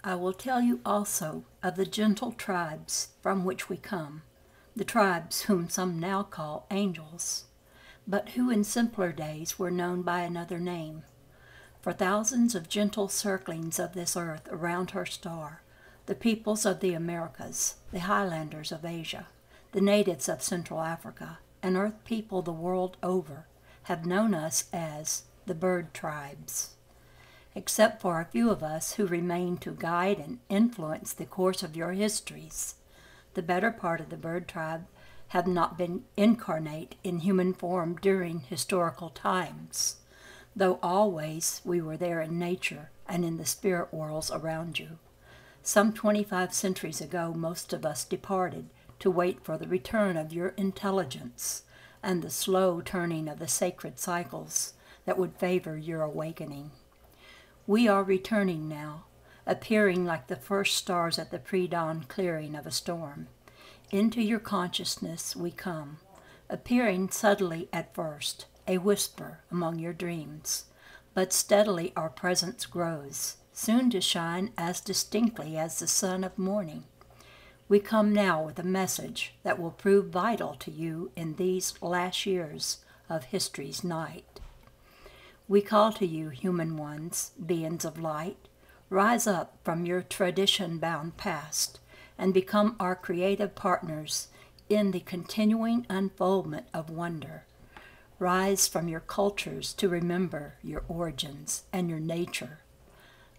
I will tell you also of the gentle tribes from which we come, the tribes whom some now call angels, but who in simpler days were known by another name. For thousands of gentle circlings of this earth around her star, the peoples of the Americas, the highlanders of Asia, the natives of Central Africa, and earth people the world over have known us as the bird tribes. Except for a few of us who remain to guide and influence the course of your histories, the better part of the bird tribe have not been incarnate in human form during historical times, though always we were there in nature and in the spirit worlds around you. Some 25 centuries ago, most of us departed to wait for the return of your intelligence and the slow turning of the sacred cycles that would favor your awakening. We are returning now, appearing like the first stars at the pre-dawn clearing of a storm. Into your consciousness we come, appearing subtly at first, a whisper among your dreams, but steadily our presence grows, soon to shine as distinctly as the sun of morning. We come now with a message that will prove vital to you in these last years of history's night. We call to you, human ones, beings of light, rise up from your tradition-bound past and become our creative partners in the continuing unfoldment of wonder. Rise from your cultures to remember your origins and your nature.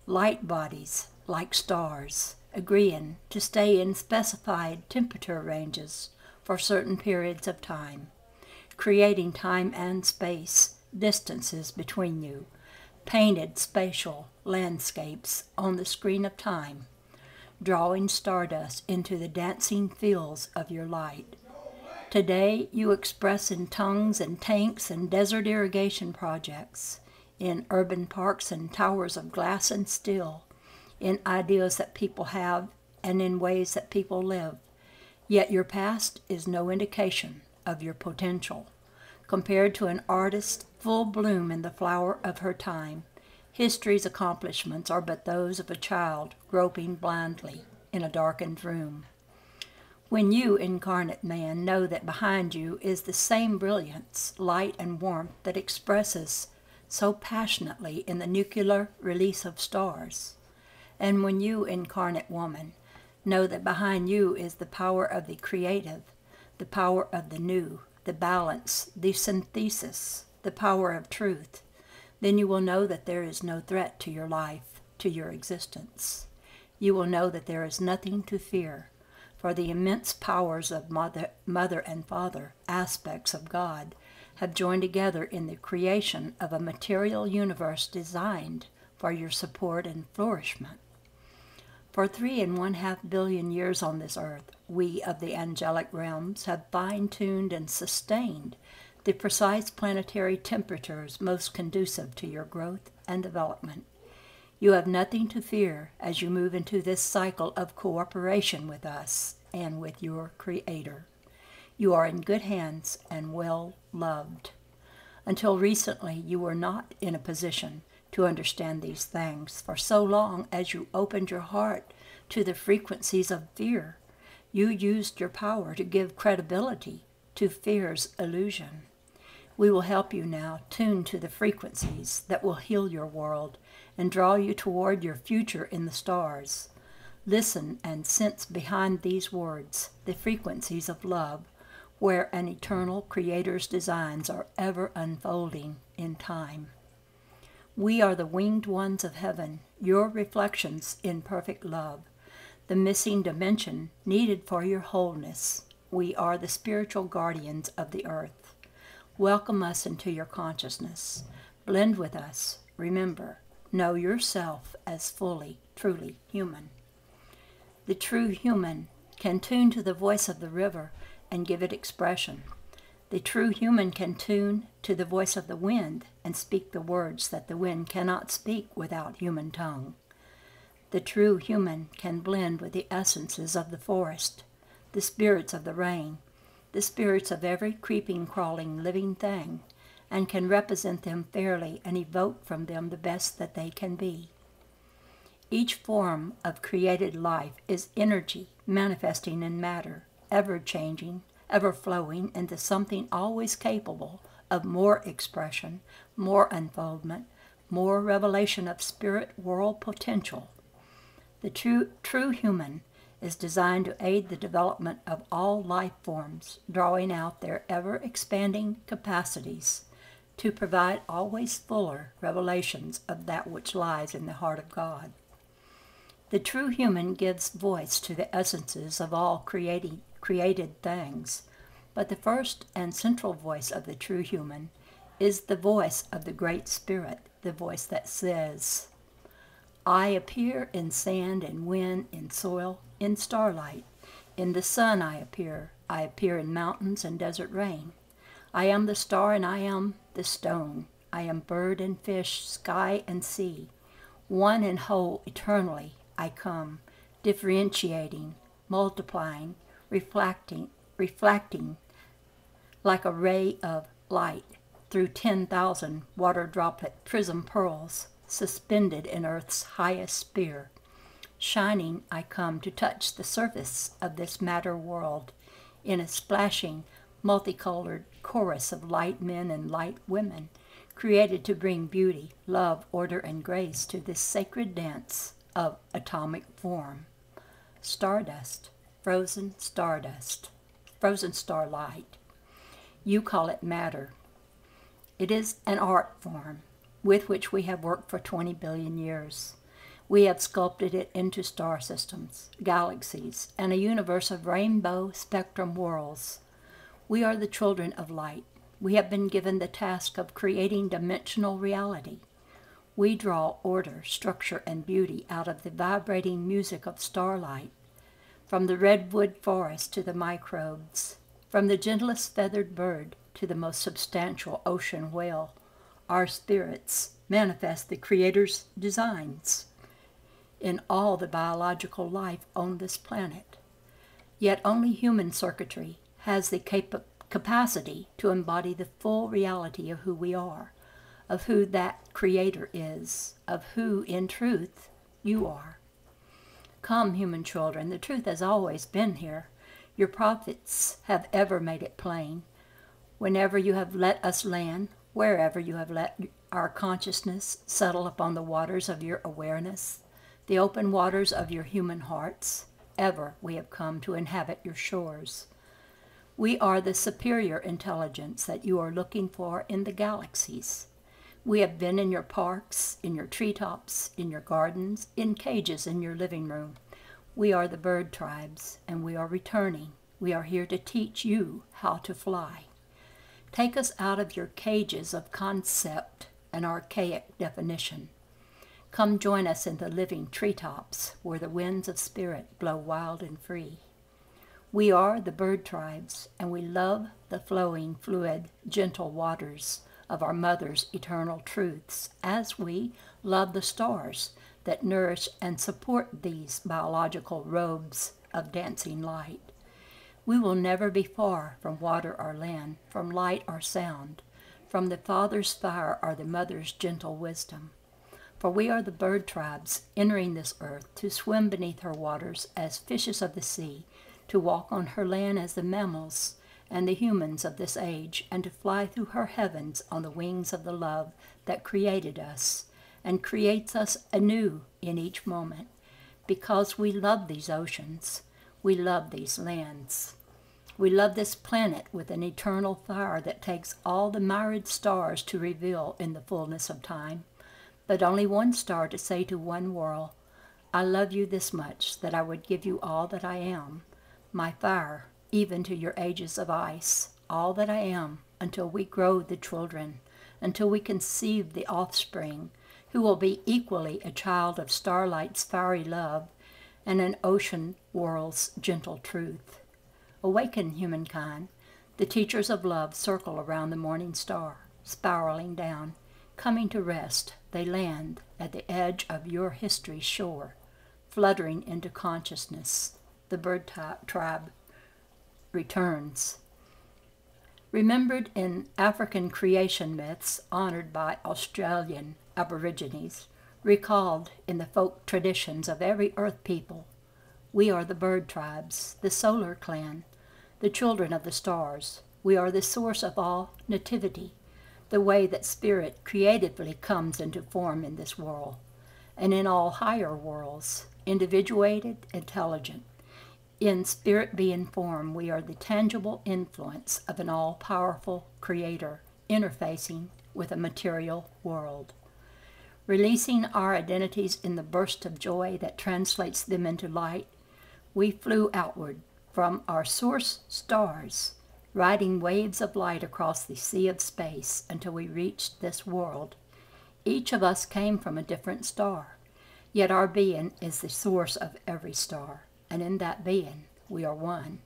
Light bodies, like stars, agreeing to stay in specified temperature ranges for certain periods of time, creating time and space, distances between you, painted spatial landscapes on the screen of time, drawing stardust into the dancing fields of your light. Today you express in tongues and tanks and desert irrigation projects, in urban parks and towers of glass and steel, in ideas that people have and in ways that people live. Yet your past is no indication of your potential. Compared to an artist's full bloom in the flower of her time, history's accomplishments are but those of a child groping blindly in a darkened room. When you, incarnate man, know that behind you is the same brilliance, light, and warmth that expresses so passionately in the nuclear release of stars, and when you, incarnate woman, know that behind you is the power of the creative, the power of the new, the balance, the synthesis, the power of truth, then you will know that there is no threat to your life, to your existence. You will know that there is nothing to fear, for the immense powers of mother and father, aspects of God, have joined together in the creation of a material universe designed for your support and flourishment. For 3.5 billion years on this earth, we of the angelic realms have fine-tuned and sustained the precise planetary temperatures most conducive to your growth and development. You have nothing to fear as you move into this cycle of cooperation with us and with your Creator. You are in good hands and well loved. Until recently, you were not in a position to understand these things, for so long as you opened your heart to the frequencies of fear, you used your power to give credibility to fear's illusion. We will help you now tune to the frequencies that will heal your world and draw you toward your future in the stars. Listen and sense behind these words the frequencies of love, where an eternal Creator's designs are ever unfolding in time. We are the winged ones of heaven, your reflections in perfect love, the missing dimension needed for your wholeness. We are the spiritual guardians of the earth. Welcome us into your consciousness. Blend with us. Remember, know yourself as fully, truly human. The true human can tune to the voice of the river and give it expression. The true human can tune to the voice of the wind and speak the words that the wind cannot speak without human tongue. The true human can blend with the essences of the forest, the spirits of the rain, the spirits of every creeping, crawling, living thing, and can represent them fairly and evoke from them the best that they can be. Each form of created life is energy manifesting in matter, ever changing, ever flowing into something always capable of more expression, more unfoldment, more revelation of spirit world potential. The true human is designed to aid the development of all life forms, drawing out their ever-expanding capacities to provide always fuller revelations of that which lies in the heart of God. The true human gives voice to the essences of all created things, but the first and central voice of the true human is the voice of the Great Spirit, the voice that says, I appear in sand and wind, in soil, in starlight. In the sun I appear in mountains and desert rain. I am the star and I am the stone. I am bird and fish, sky and sea. One and whole eternally I come, differentiating, multiplying, reflecting like a ray of light through 10,000 water droplet prism pearls suspended in earth's highest sphere. Shining I come to touch the surface of this matter world in a splashing, multicolored chorus of light men and light women, created to bring beauty, love, order, and grace to this sacred dance of atomic form. Stardust, frozen starlight. You call it matter. It is an art form with which we have worked for 20 billion years. We have sculpted it into star systems, galaxies, and a universe of rainbow spectrum worlds. We are the children of light. We have been given the task of creating dimensional reality. We draw order, structure, and beauty out of the vibrating music of starlight, from the redwood forest to the microbes, from the gentlest feathered bird to the most substantial ocean whale. Our spirits manifest the Creator's designs in all the biological life on this planet. Yet only human circuitry has the capacity to embody the full reality of who we are, of who that Creator is, of who, in truth, you are. Come, human children, the truth has always been here. Your prophets have ever made it plain. Whenever you have let us land, wherever you have let our consciousness settle upon the waters of your awareness, the open waters of your human hearts, ever we have come to inhabit your shores. We are the superior intelligence that you are looking for in the galaxies. We have been in your parks, in your treetops, in your gardens, in cages in your living room. We are the bird tribes, and we are returning. We are here to teach you how to fly. Take us out of your cages of concept and archaic definition. Come join us in the living treetops where the winds of spirit blow wild and free. We are the bird tribes, and we love the flowing, fluid, gentle waters of our Mother's eternal truths, as we love the stars that nourish and support these biological robes of dancing light. We will never be far from water or land, from light or sound, from the Father's fire or the Mother's gentle wisdom. For we are the bird tribes entering this earth to swim beneath her waters as fishes of the sea, to walk on her land as the mammals and the humans of this age, and to fly through her heavens on the wings of the love that created us and creates us anew in each moment. Because we love these oceans, we love these lands. We love this planet with an eternal fire that takes all the myriad stars to reveal in the fullness of time, but only one star to say to one world, I love you this much that I would give you all that I am, my fire, even to your ages of ice, all that I am, until we grow the children, until we conceive the offspring, who will be equally a child of starlight's fiery love and an ocean world's gentle truth. Awaken, humankind. The teachers of love circle around the morning star, spiraling down. Coming to rest, they land at the edge of your history's shore, fluttering into consciousness. The bird tribe returns. Remembered in African creation myths honored by Australian Aborigines, recalled in the folk traditions of every earth people. We are the bird tribes, the solar clan, the children of the stars. We are the source of all nativity, the way that spirit creatively comes into form in this world, and in all higher worlds, individuated, intelligent. In spirit being form, we are the tangible influence of an all-powerful creator interfacing with a material world. Releasing our identities in the burst of joy that translates them into light, we flew outward from our source stars, riding waves of light across the sea of space until we reached this world. Each of us came from a different star, yet our being is the source of every star, and in that being we are one.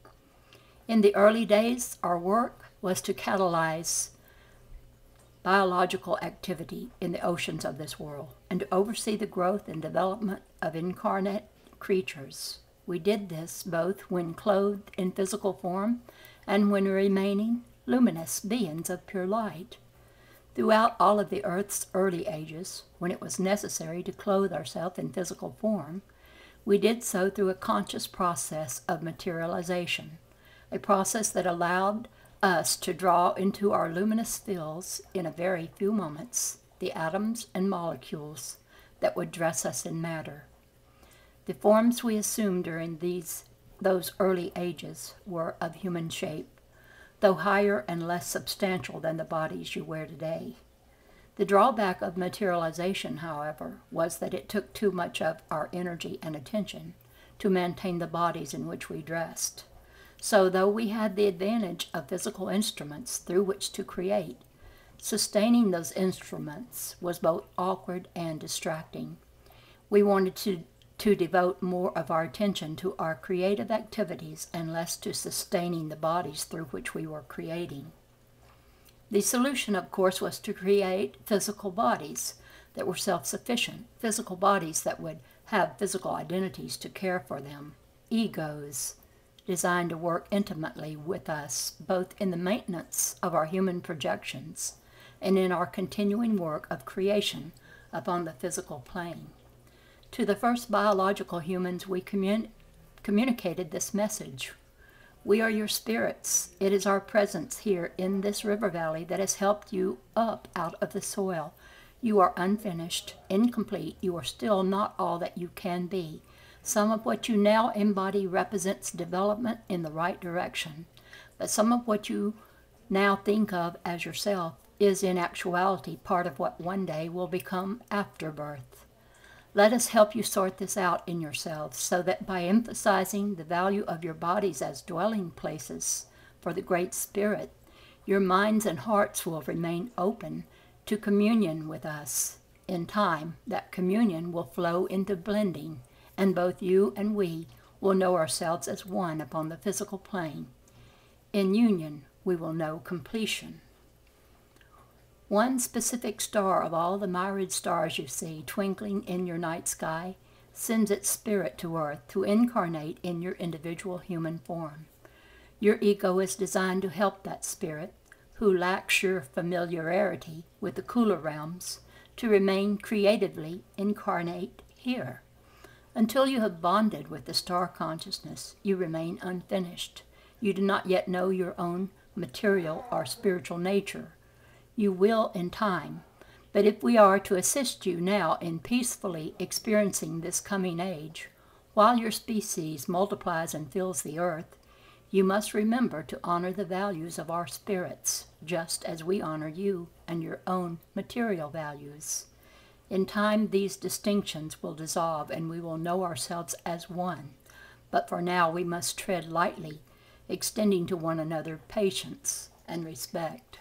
In the early days, our work was to catalyze biological activity in the oceans of this world and to oversee the growth and development of incarnate creatures. We did this both when clothed in physical form and when remaining luminous beings of pure light. Throughout all of the Earth's early ages, when it was necessary to clothe ourselves in physical form, we did so through a conscious process of materialization, a process that allowed us to draw into our luminous fields in a very few moments the atoms and molecules that would dress us in matter. The forms we assumed during those early ages were of human shape, though higher and less substantial than the bodies you wear today. The drawback of materialization, however, was that it took too much of our energy and attention to maintain the bodies in which we dressed. So though we had the advantage of physical instruments through which to create, sustaining those instruments was both awkward and distracting. We wanted to devote more of our attention to our creative activities and less to sustaining the bodies through which we were creating. The solution, of course, was to create physical bodies that were self-sufficient, physical bodies that would have physical identities to care for them, egos, designed to work intimately with us, both in the maintenance of our human projections and in our continuing work of creation upon the physical plane. To the first biological humans, we communicated this message. We are your spirits. It is our presence here in this river valley that has helped you up out of the soil. You are unfinished, incomplete. You are still not all that you can be. Some of what you now embody represents development in the right direction, but some of what you now think of as yourself is in actuality part of what one day will become afterbirth. Let us help you sort this out in yourselves so that by emphasizing the value of your bodies as dwelling places for the Great Spirit, your minds and hearts will remain open to communion with us. In time, that communion will flow into blending, and both you and we will know ourselves as one upon the physical plane. In union, we will know completion. One specific star of all the myriad stars you see twinkling in your night sky sends its spirit to Earth to incarnate in your individual human form. Your ego is designed to help that spirit, who lacks your familiarity with the cooler realms, to remain creatively incarnate here. Until you have bonded with the star consciousness, you remain unfinished. You do not yet know your own material or spiritual nature. You will in time, but if we are to assist you now in peacefully experiencing this coming age, while your species multiplies and fills the earth, you must remember to honor the values of our spirits, just as we honor you and your own material values. In time, these distinctions will dissolve and we will know ourselves as one. But for now, we must tread lightly, extending to one another patience and respect.